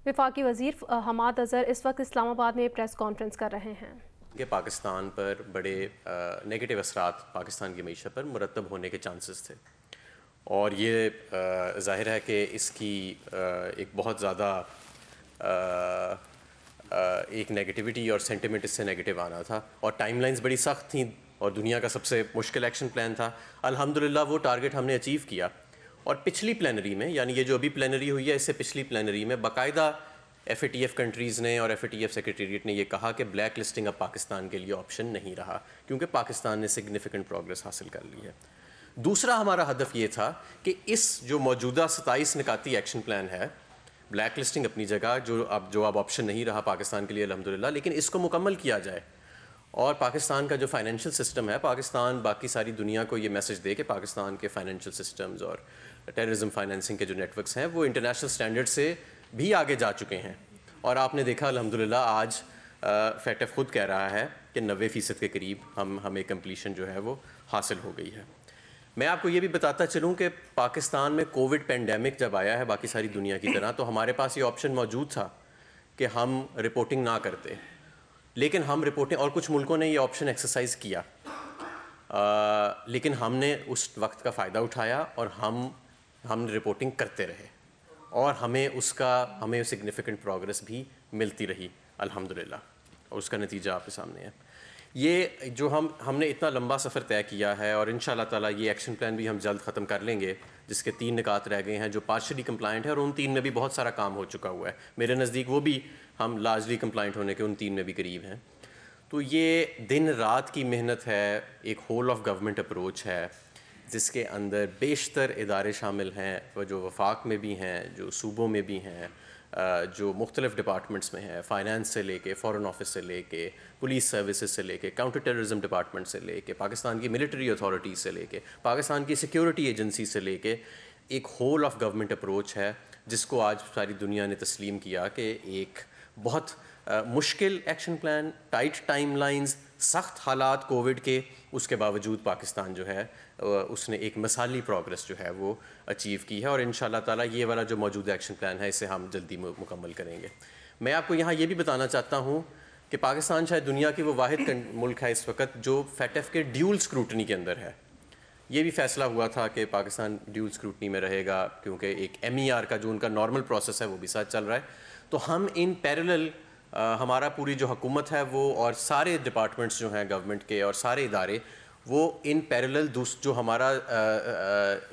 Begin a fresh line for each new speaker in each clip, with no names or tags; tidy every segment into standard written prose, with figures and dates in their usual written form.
وفاقی وزیر حماد اظہر اس وقت اسلام آباد میں پریس کانفرنس کر رہے ہیں
کہ پاکستان پر بڑے نیگیٹو اثرات پاکستان کی معیشت پر مرتب ہونے کے چانسز تھے، اور یہ ظاہر ہے کہ اس کی ایک بہت زیادہ ایک نیگیٹیوٹی اور سینٹیمنٹ اس سے نیگیٹیو آنا تھا، اور ٹائم لائنز بڑی سخت تھیں اور دنیا کا سب سے مشکل ایکشن پلان تھا۔ الحمدللہ وہ ٹارگٹ ہم نے اچیو کیا، اور پچھلی پلینری میں، یعنی یہ جو ابھی پلینری ہوئی ہے، اس سے پچھلی پلینری میں باقاعدہ F A T F countries نے اور F A T F secretariat نے یہ کہا کہ بلیک لسٹنگ اب پاکستان کے لیے آپشن نہیں رہا، کیونکہ پاکستان نے سگنیفیکنٹ پروگرس حاصل کر لی ہے۔ دوسرا ہمارا ہدف یہ تھا کہ اس جو موجودہ 27 نکاتی ایکشن پلان ہے، بلیک لسٹنگ اپنی جگہ جو اب آپشن نہیں رہا پاکستان کے لیے الحمدللہ، لیکن اس کو مکمل کیا جائے، اور پاکستان کا جو فائنینشیل سسٹم ہے، پاکستان باقی ساری دنیا کو یہ میسج دے کہ پاکستان کے فائنینشیل سسٹمز اور ٹیررزم فائنینسنگ کے جو نیٹ ورکس ہیں وہ انٹرنیشنل سٹینڈرڈ سے بھی آگے جا چکے ہیں۔ اور آپ نے دیکھا الحمدللہ آج فیٹف خود کہہ رہا ہے کہ 90% کے قریب ہمیں کمپلیشن جو ہے وہ حاصل ہو گئی ہے۔ میں آپ کو یہ بھی بتاتا چلوں کہ پاکستان میں کووڈ پینڈیمک جب آیا ہے باقی ساری دنیا کی طرح، تو ہمارے پاس یہ آپشن موجود تھا کہ ہم رپورٹنگ نہ کرتے، لیکن ہم رپورٹنگ، اور کچھ ملکوں نے یہ آپشن ایکسرسائز کیا، لیکن ہم نے اس وقت کا فائدہ اٹھایا اور ہم رپورٹنگ کرتے رہے، اور ہمیں سگنیفیکنٹ پروگرس بھی ملتی رہی الحمدللہ، اور اس کا نتیجہ آپ کے سامنے ہے۔ یہ جو ہم نے اتنا لمبا سفر طے کیا ہے، اور انشاءاللہ تعالیٰ یہ ایکشن پلان بھی ہم جلد ختم کر لیں گے، جس کے 3 نکات رہ گئے ہیں جو پارشلی کمپلائنٹ ہے، اور ان 3 میں بھی بہت سارا کام ہو چکا ہوا ہے میرے نزدیک، وہ بھی ہم لارجلی کمپلائنٹ ہونے کے ان 3 میں بھی قریب ہیں۔ تو یہ دن رات کی محنت ہے، ایک ہول آف گورنمنٹ اپروچ ہے، جس کے اندر بیشتر ادارے شامل ہیں، جو وفاق میں بھی ہیں، جو صوبوں میں بھی ہیں، جو مختلف ڈپارٹمنٹس میں ہیں، فائنانس سے لے کے، فورن آفس سے لے کے، پولیس سروسز سے لے کے، کاؤنٹر ٹیررزم ڈپارٹمنٹ سے لے کے، پاکستان کی ملٹری اتھارٹیز سے لے کے، پاکستان کی سیکیورٹی ایجنسی سے لے کے، ایک ہول آف گورنمنٹ اپروچ ہے، جس کو آج ساری دنیا نے تسلیم کیا کہ ایک بہت مشکل action plan, tight time lines, سخت حالات کووڈ کے، اس کے باوجود پاکستان جو ہے اس نے ایک مثالی پروگرس جو ہے وہ اچیو کی ہے، اور انشاءاللہ تعالیٰ یہ والا جو موجودہ ایکشن پلان ہے اسے ہم جلدی مکمل کریں گے۔ میں آپ کو یہاں یہ بھی بتانا چاہتا ہوں کہ پاکستان شاید دنیا کی وہ واحد ملک ہے اس وقت جو فیٹف کے ڈیول اسکروٹنی کے اندر ہے۔ یہ بھی فیصلہ ہوا تھا کہ پاکستان ڈیول اسکروٹنی میں رہے گا، کیونکہ ایک MER کا جو ان کا نارمل پروسیس ہے وہ بھی ساتھ چل رہا ہے، تو ہم ان پیرلل ہمارا پوری جو حکومت ہے وہ، اور سارے ڈپارٹمنٹس جو ہیں گورنمنٹ کے اور سارے ادارے، وہ ان پیرلل جو ہمارا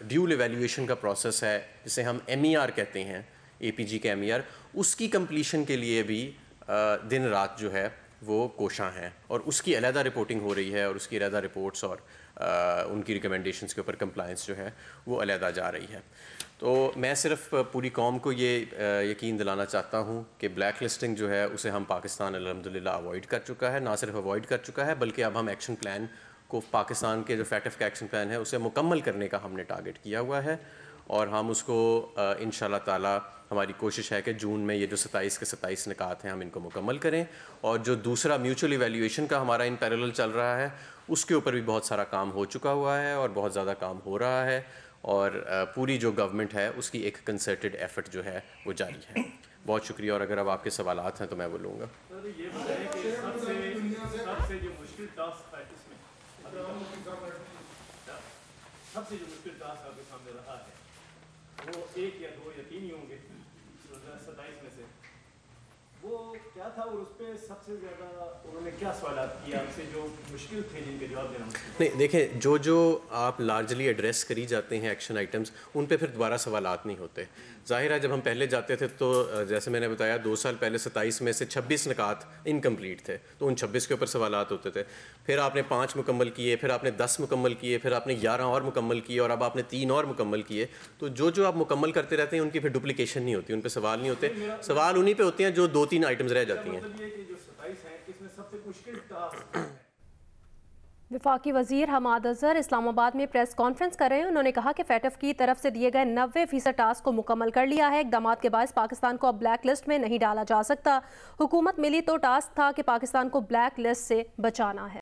ڈیول ایویلیویشن کا پروسیس ہے، جسے ہم MER کہتے ہیں، APG کا MER، اس کی کمپلیشن کے لیے بھی دن رات جو ہے وہ کوشاں ہیں، اور اس کی علیحدہ رپورٹنگ ہو رہی ہے، اور اس کی علیحدہ رپورٹس اور ان کی ریکمنڈیشنز کے اوپر کمپلائنس جو ہے وہ علیحدہ جا رہی ہے۔ تو میں صرف پوری قوم کو یہ یقین دلانا چاہتا ہوں کہ بلیک لسٹنگ جو ہے اسے ہم پاکستان الحمدللہ اوائڈ کر چکا ہے، نہ صرف اوائڈ کر چکا ہے بلکہ اب ہم ایکشن پلان کو، پاکستان کے جو فیٹف کا ایکشن پلان ہے اسے مکمل کرنے کا ہم نے ٹارگٹ کیا ہوا ہے، اور ہم اس کو انشاءاللہ تعالیٰ، ہماری کوشش ہے کہ جون میں یہ جو 27 کے 27 نکات ہیں ہم ان کو مکمل کریں، اور جو دوسرا میوچل ایویلیویشن کا ہمارا ان پیرلل چل رہا ہے اس کے اوپر بھی بہت سارا کام ہو چکا ہوا ہے، اور بہت زیادہ کام ہو رہا ہے، اور پوری جو گورنمنٹ ہے اس کی ایک کنسرٹڈ ایفرٹ جو ہے وہ جاری ہے۔ بہت شکریہ، اور اگر اب آپ کے سوالات ہیں تو میں وہ لوں گا۔
یہ بتائیں کہ سب سے جو مشکل ٹاسک آپ کے سامنے رہا ہے وہ 1 یا 2 یا 3 ہی ہوں گے 27 میں سے، وہ کیا تھا، اور اس پہ سب سے زیادہ انہوں نے کیا سوالات کیے آپ سے جو مشکل تھے جن کے جواب دینا مشکل؟
نہیں دیکھیں، جو آپ لارجلی ایڈریس کری جاتے ہیں ایکشن آئٹمز، ان پہ پھر دوبارہ سوالات نہیں ہوتے۔ ظاہر ہے جب ہم پہلے جاتے تھے تو جیسے میں نے بتایا 2 سال پہلے 27 میں سے 26 نکات انکمپلیٹ تھے، تو ان 26 کے اوپر سوالات ہوتے تھے، پھر آپ نے 5 مکمل کیے، پھر آپ نے 10 مکمل کیے، پھر آپ نے 11 اور مکمل کیے، اور اب آپ نے 3 اور مکمل کیے، تو جو آپ مکمل کرتے رہتے ہیں ان کی پھر ڈپلیکیشن نہیں ہوتی، ان پہ سوال نہیں ہوتے، سوال انہی پہ ہوتے ہیں جو 2-3 آئٹمز رہ جاتی ہیں۔
وفاقی وزیر حماد اظہر اسلام آباد میں پریس کانفرنس کر رہے ہیں۔ انہوں نے کہا کہ فیٹف کی طرف سے دیے گئے 90% ٹاسک کو مکمل کر لیا ہے، اقدامات کے باعث پاکستان کو اب بلیک لسٹ میں نہیں ڈالا جا سکتا، حکومت ملی تو ٹاسک تھا کہ پاکستان کو بلیک لسٹ سے بچانا ہے۔